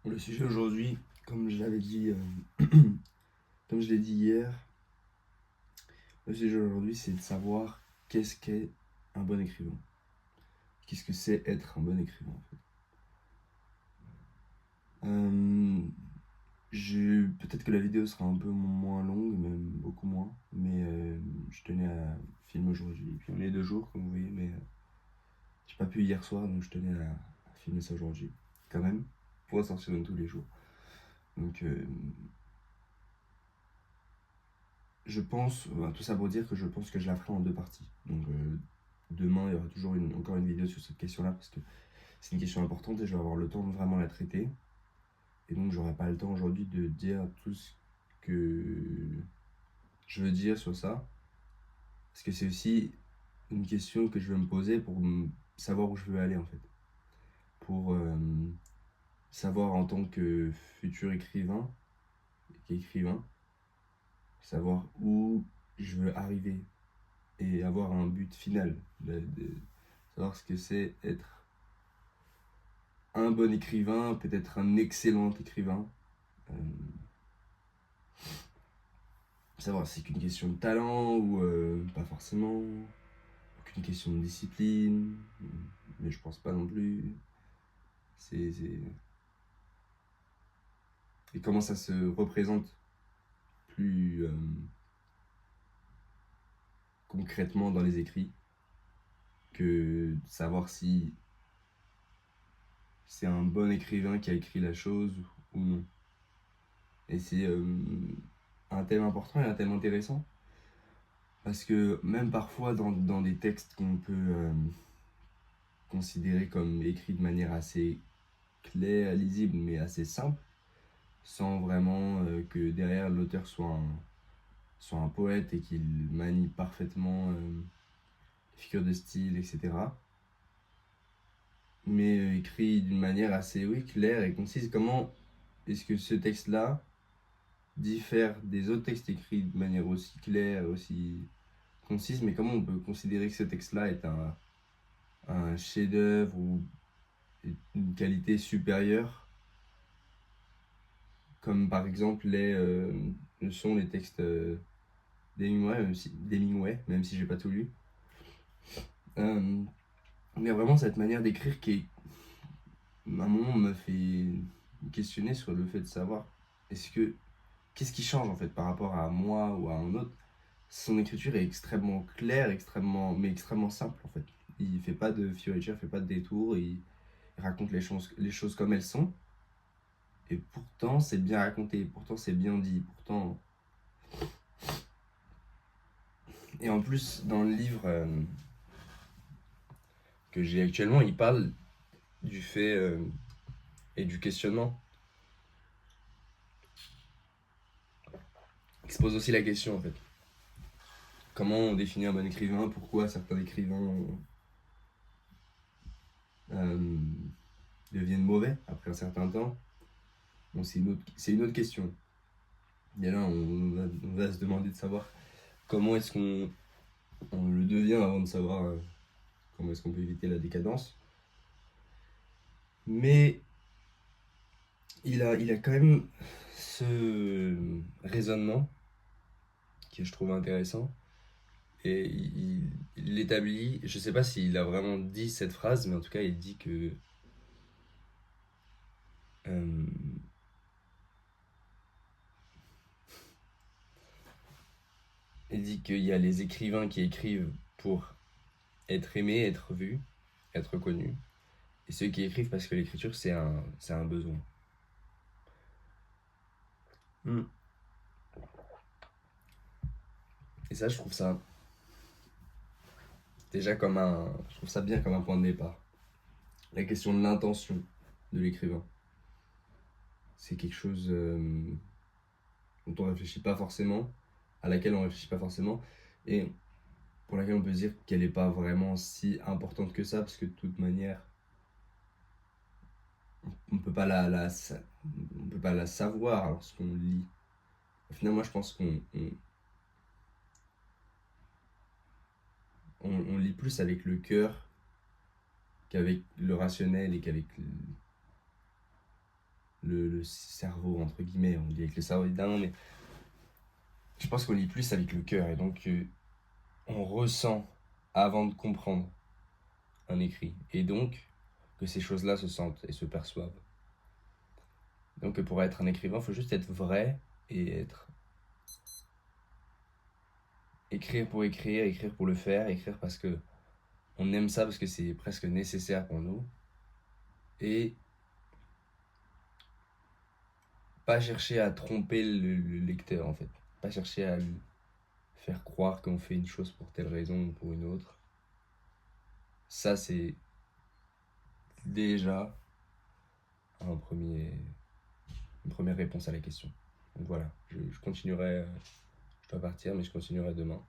Le sujet aujourd'hui, comme je l'avais dit, comme je l'ai dit hier, le sujet aujourd'hui c'est de savoir qu'est-ce qu'est un bon écrivain. Qu'est-ce que c'est être un bon écrivain en fait. Peut-être que la vidéo sera un peu moins longue, même beaucoup moins, mais je tenais à filmer aujourd'hui. Puis on est 2 jours comme vous voyez, mais j'ai pas pu hier soir, donc je tenais à filmer ça aujourd'hui. Quand même, pour sortir dans tous les jours. Donc je pense, tout ça pour dire que je pense que je la ferai en 2 parties. Donc demain, il y aura toujours encore une vidéo sur cette question-là parce que c'est une question importante et je vais avoir le temps de vraiment la traiter. Et donc, j'aurai pas le temps aujourd'hui de dire tout ce que je veux dire sur ça. Parce que c'est aussi une question que je vais me poser pour savoir où je veux aller en fait. Pour savoir en tant que futur écrivain, savoir où je veux arriver et avoir un but final, de savoir ce que c'est être un bon écrivain, peut-être un excellent écrivain. Euh, Savoir si c'est qu'une question de talent ou pas forcément, qu'une question de discipline, mais je pense pas non plus. C'est... Et comment ça se représente plus concrètement dans les écrits que savoir si c'est un bon écrivain qui a écrit la chose ou non. Et c'est un thème important et un thème intéressant parce que même parfois dans des textes qu'on peut considérer comme écrits de manière assez claire, lisible mais assez simple, sans vraiment que derrière l'auteur soit un poète et qu'il manie parfaitement les figures de style, etc. Mais écrit d'une manière assez claire et concise. Comment est-ce que ce texte-là diffère des autres textes écrits de manière aussi claire, aussi concise, mais comment on peut considérer que ce texte-là est un chef-d'œuvre ou une qualité supérieure, comme par exemple le sont les textes d'Hemingway, même si j'ai pas tout lu. Il y a vraiment cette manière d'écrire qui, à un moment, me fait questionner sur le fait de savoir est-ce que qu'est-ce qui change en fait par rapport à moi ou à un autre. Son écriture est extrêmement claire, mais extrêmement simple en fait. Il fait pas de fioriture, il fait pas de détour, il raconte les choses comme elles sont. Et pourtant, c'est bien raconté, pourtant, c'est bien dit, pourtant. Et en plus, dans le livre que j'ai actuellement, il parle du fait et du questionnement. Il se pose aussi la question en fait. Comment on définit un bon écrivain? Pourquoi certains écrivains euh, deviennent mauvais après un certain temps? Bon, c'est une autre question. Et là, on va se demander de savoir comment est-ce on le devient avant de savoir comment est-ce qu'on peut éviter la décadence. Mais il a quand même ce raisonnement que je trouve intéressant. Et il l'établit, je sais pas s'il a vraiment dit cette phrase, mais en tout cas, il dit que euh, il dit qu'il y a les écrivains qui écrivent pour être aimés, être vus, être connus, et ceux qui écrivent parce que l'écriture c'est un besoin. Mm. Et ça, je trouve ça bien comme un point de départ. La question de l'intention de l'écrivain, c'est quelque chose dont on réfléchit pas forcément, à laquelle on réfléchit pas forcément, et pour laquelle on peut se dire qu'elle n'est pas vraiment si importante que ça, parce que de toute manière, on peut pas on peut pas la savoir lorsqu'on lit. Au final, moi, je pense on lit plus avec le cœur qu'avec le rationnel et qu'avec le cerveau, entre guillemets, on dit avec le cerveau évidemment, mais je pense qu'on lit plus avec le cœur, et donc on ressent avant de comprendre un écrit, et donc que ces choses-là se sentent et se perçoivent. Donc pour être un écrivain, il faut juste être vrai et être... Écrire pour écrire, écrire pour le faire, écrire parce que on aime ça, parce que c'est presque nécessaire pour nous, et pas chercher à tromper le lecteur en fait, pas chercher à lui faire croire qu'on fait une chose pour telle raison ou pour une autre. Ça c'est déjà une première réponse à la question. Donc voilà, je continuerai, je dois partir mais je continuerai demain.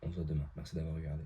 On se voit demain, merci d'avoir regardé.